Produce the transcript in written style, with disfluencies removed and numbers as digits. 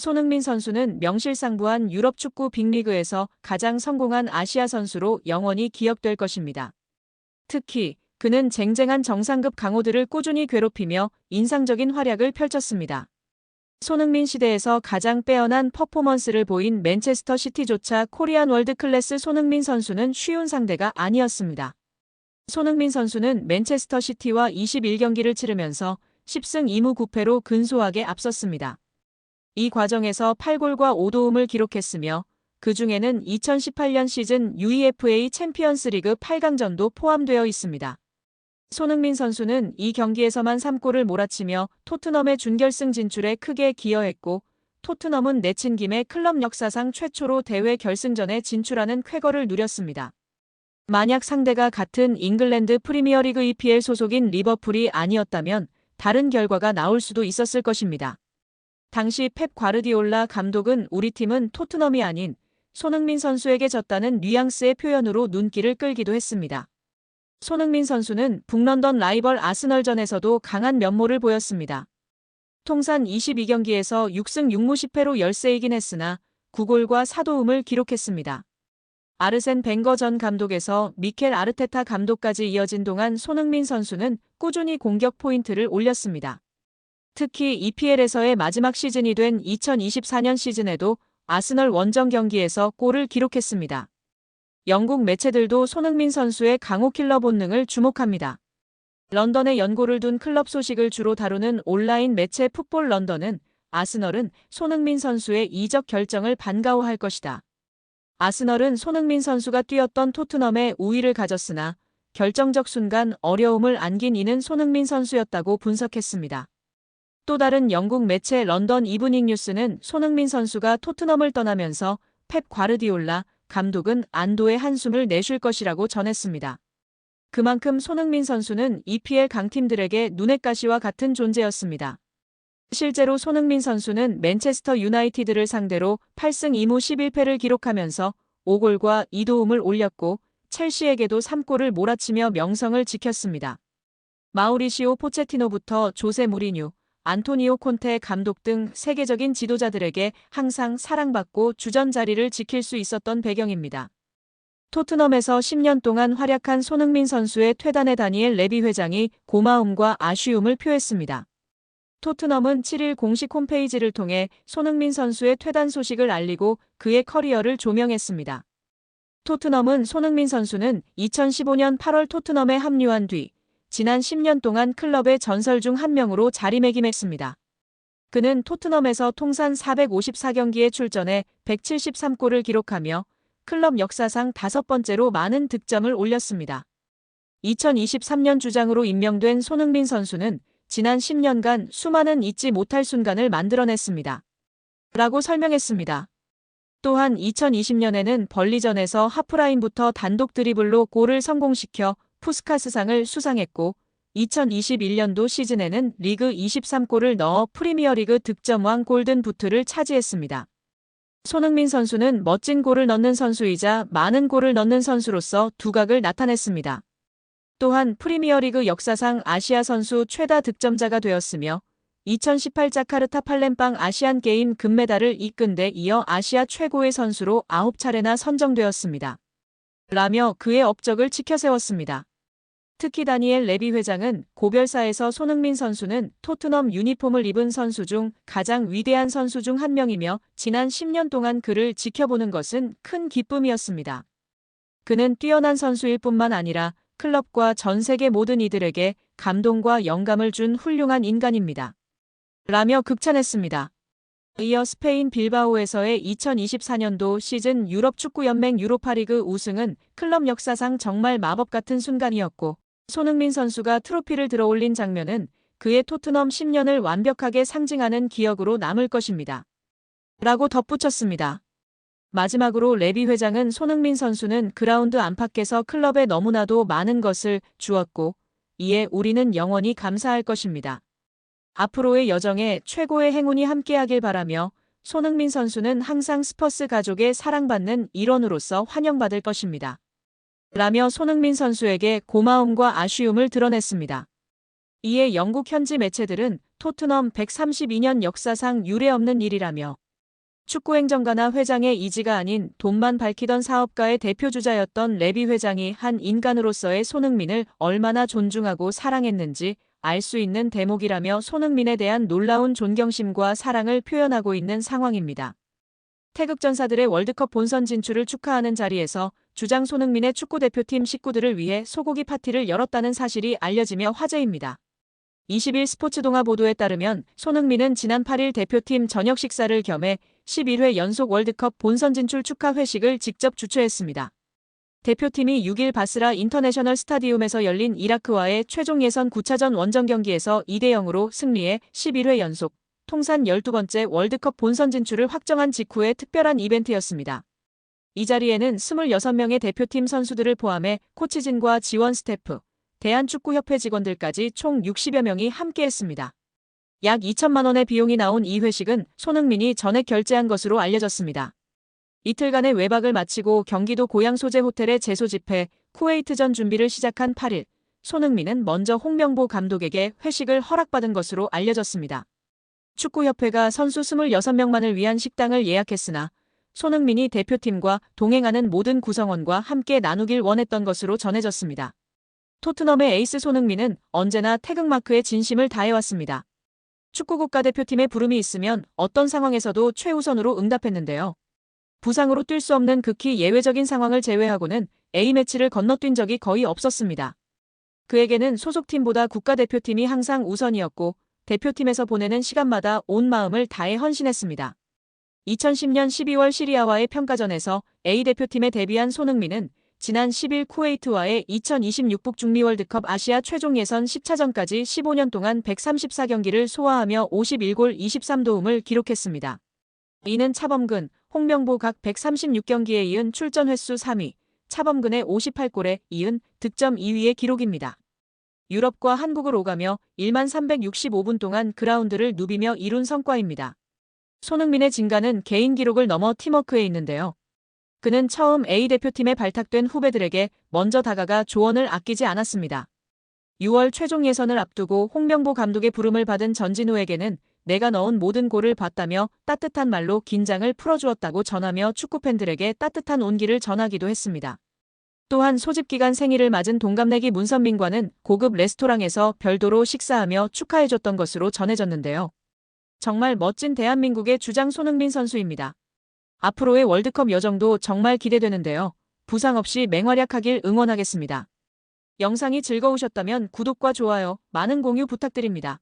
손흥민 선수는 명실상부한 유럽 축구 빅리그에서 가장 성공한 아시아 선수로 영원히 기억될 것입니다. 특히 그는 쟁쟁한 정상급 강호들을 꾸준히 괴롭히며 인상적인 활약을 펼쳤습니다. 손흥민 시대에서 가장 빼어난 퍼포먼스를 보인 맨체스터 시티조차 코리안 월드클래스 손흥민 선수는 쉬운 상대가 아니었습니다. 손흥민 선수는 맨체스터 시티와 21경기를 치르면서 10승 2무 9패로 근소하게 앞섰습니다. 이 과정에서 8골과 5도움을 기록했으며 그 중에는 2018년 시즌 UEFA 챔피언스 리그 8강전도 포함되어 있습니다. 손흥민 선수는 이 경기에서만 3골을 몰아치며 토트넘의 준결승 진출에 크게 기여했고, 토트넘은 내친 김에 클럽 역사상 최초로 대회 결승전에 진출하는 쾌거를 누렸습니다. 만약 상대가 같은 잉글랜드 프리미어리그 EPL 소속인 리버풀이 아니었다면 다른 결과가 나올 수도 있었을 것입니다. 당시 펩 과르디올라 감독은 우리 팀은 토트넘이 아닌 손흥민 선수에게 졌다는 뉘앙스의 표현으로 눈길을 끌기도 했습니다. 손흥민 선수는 북런던 라이벌 아스널전에서도 강한 면모를 보였습니다. 통산 22경기에서 6승 6무 10패로 열세이긴 했으나 9골과 4도움을 기록했습니다. 아르센 벵거 전 감독에서 미켈 아르테타 감독까지 이어진 동안 손흥민 선수는 꾸준히 공격 포인트를 올렸습니다. 특히 EPL에서의 마지막 시즌이 된 2024년 시즌에도 아스널 원정 경기에서 골을 기록했습니다. 영국 매체들도 손흥민 선수의 강호 킬러 본능을 주목합니다. 런던에 연고를 둔 클럽 소식을 주로 다루는 온라인 매체 풋볼 런던은 아스널은 손흥민 선수의 이적 결정을 반가워할 것이다. 아스널은 손흥민 선수가 뛰었던 토트넘에 우위를 가졌으나 결정적 순간 어려움을 안긴 이는 손흥민 선수였다고 분석했습니다. 또 다른 영국 매체 런던 이브닝 뉴스는 손흥민 선수가 토트넘을 떠나면서 펩 과르디올라 감독은 안도의 한숨을 내쉴 것이라고 전했습니다. 그만큼 손흥민 선수는 EPL 강팀들에게 눈엣 가시와 같은 존재였습니다. 실제로 손흥민 선수는 맨체스터 유나이티드를 상대로 8승 2무 11패를 기록하면서 5골과 2도움을 올렸고 첼시에게도 3골을 몰아치며 명성을 지켰습니다. 마우리시오 포체티노부터 조세 무리뉴, 안토니오 콘테 감독 등 세계적인 지도자들에게 항상 사랑받고 주전 자리를 지킬 수 있었던 배경입니다. 토트넘에서 10년 동안 활약한 손흥민 선수의 퇴단에 다니엘 레비 회장이 고마움과 아쉬움을 표했습니다. 토트넘은 7일 공식 홈페이지를 통해 손흥민 선수의 퇴단 소식을 알리고 그의 커리어를 조명했습니다. 토트넘은 손흥민 선수는 2015년 8월 토트넘에 합류한 뒤 지난 10년 동안 클럽의 전설 중 한 명으로 자리매김했습니다. 그는 토트넘에서 통산 454경기에 출전해 173골을 기록하며 클럽 역사상 5번째로 많은 득점을 올렸습니다. 2023년 주장으로 임명된 손흥민 선수는 지난 10년간 수많은 잊지 못할 순간을 만들어냈습니다. 라고 설명했습니다. 또한 2020년에는 벌리전에서 하프라인부터 단독 드리블로 골을 성공시켜 푸스카스상을 수상했고 2021년도 시즌에는 리그 23골을 넣어 프리미어리그 득점왕 골든 부트를 차지했습니다. 손흥민 선수는 멋진 골을 넣는 선수이자 많은 골을 넣는 선수로서 두각을 나타냈습니다. 또한 프리미어리그 역사상 아시아 선수 최다 득점자가 되었으며 2018 자카르타 팔렘방 아시안게임 금메달을 이끈 데 이어 아시아 최고의 선수로 9차례나 선정되었습니다. 라며 그의 업적을 치켜세웠습니다. 특히 다니엘 레비 회장은 고별사에서 손흥민 선수는 토트넘 유니폼을 입은 선수 중 가장 위대한 선수 중 한 명이며 지난 10년 동안 그를 지켜보는 것은 큰 기쁨이었습니다. 그는 뛰어난 선수일 뿐만 아니라 클럽과 전 세계 모든 이들에게 감동과 영감을 준 훌륭한 인간입니다. 라며 극찬했습니다. 이어 스페인 빌바오에서의 2024년도 시즌 유럽 축구연맹 유로파리그 우승은 클럽 역사상 정말 마법 같은 순간이었고 손흥민 선수가 트로피를 들어올린 장면은 그의 토트넘 10년을 완벽하게 상징하는 기억으로 남을 것입니다. 라고 덧붙였습니다. 마지막으로 레비 회장은 손흥민 선수는 그라운드 안팎에서 클럽에 너무나도 많은 것을 주었고 이에 우리는 영원히 감사할 것입니다. 앞으로의 여정에 최고의 행운이 함께하길 바라며 손흥민 선수는 항상 스퍼스 가족의 사랑받는 일원으로서 환영받을 것입니다. 라며 손흥민 선수에게 고마움과 아쉬움을 드러냈습니다. 이에 영국 현지 매체들은 토트넘 132년 역사상 유례없는 일이라며 축구행정가나 회장의 이지가 아닌 돈만 밝히던 사업가의 대표주자였던 레비 회장이 한 인간으로서의 손흥민을 얼마나 존중하고 사랑했는지 알 수 있는 대목이라며 손흥민에 대한 놀라운 존경심과 사랑을 표현하고 있는 상황입니다. 태극전사들의 월드컵 본선 진출을 축하하는 자리에서 주장 손흥민의 축구대표팀 식구들을 위해 소고기 파티를 열었다는 사실이 알려지며 화제입니다. 20일 스포츠동아 보도에 따르면 손흥민은 지난 8일 대표팀 저녁 식사를 겸해 11회 연속 월드컵 본선 진출 축하 회식을 직접 주최했습니다. 대표팀이 6일 바스라 인터내셔널 스타디움에서 열린 이라크와의 최종 예선 9차전 원정 경기에서 2대0으로 승리해 11회 연속 통산 12번째 월드컵 본선 진출을 확정한 직후의 특별한 이벤트였습니다. 이 자리에는 26명의 대표팀 선수들을 포함해 코치진과 지원 스태프, 대한축구협회 직원들까지 총 60여 명이 함께했습니다. 약 2천만 원의 비용이 나온 이 회식은 손흥민이 전액 결제한 것으로 알려졌습니다. 이틀간의 외박을 마치고 경기도 고향 소재 호텔에 재소집해 쿠웨이트전 준비를 시작한 8일, 손흥민은 먼저 홍명보 감독에게 회식을 허락받은 것으로 알려졌습니다. 축구협회가 선수 26명만을 위한 식당을 예약했으나 손흥민이 대표팀과 동행하는 모든 구성원과 함께 나누길 원했던 것으로 전해졌습니다. 토트넘의 에이스 손흥민은 언제나 태극마크에 진심을 다해왔습니다. 축구 국가대표팀에 부름이 있으면 어떤 상황에서도 최우선으로 응답했는데요. 부상으로 뛸 수 없는 극히 예외적인 상황을 제외하고는 A매치를 건너뛴 적이 거의 없었습니다. 그에게는 소속팀보다 국가대표팀이 항상 우선이었고 대표팀에서 보내는 시간마다 온 마음을 다해 헌신했습니다. 2010년 12월 시리아와의 평가전에서 A대표팀에 데뷔한 손흥민은 지난 10일 쿠웨이트와의 2026 북중미 월드컵 아시아 최종 예선 10차전까지 15년 동안 134경기를 소화하며 51골 23도움을 기록했습니다. 이는 차범근, 홍명보 각 136경기에 이은 출전 횟수 3위, 차범근의 58골에 이은 득점 2위의 기록입니다. 유럽과 한국을 오가며 1만 365분 동안 그라운드를 누비며 이룬 성과입니다. 손흥민의 진가는 개인 기록을 넘어 팀워크에 있는데요. 그는 처음 A대표팀에 발탁된 후배들에게 먼저 다가가 조언을 아끼지 않았습니다. 6월 최종 예선을 앞두고 홍명보 감독의 부름을 받은 전진우에게는 내가 넣은 모든 골을 봤다며 따뜻한 말로 긴장을 풀어주었다고 전하며 축구팬들에게 따뜻한 온기를 전하기도 했습니다. 또한 소집기간 생일을 맞은 동갑내기 문선민과는 고급 레스토랑에서 별도로 식사하며 축하해줬던 것으로 전해졌는데요. 정말 멋진 대한민국의 주장 손흥민 선수입니다. 앞으로의 월드컵 여정도 정말 기대되는데요. 부상 없이 맹활약하길 응원하겠습니다. 영상이 즐거우셨다면 구독과 좋아요, 많은 공유 부탁드립니다.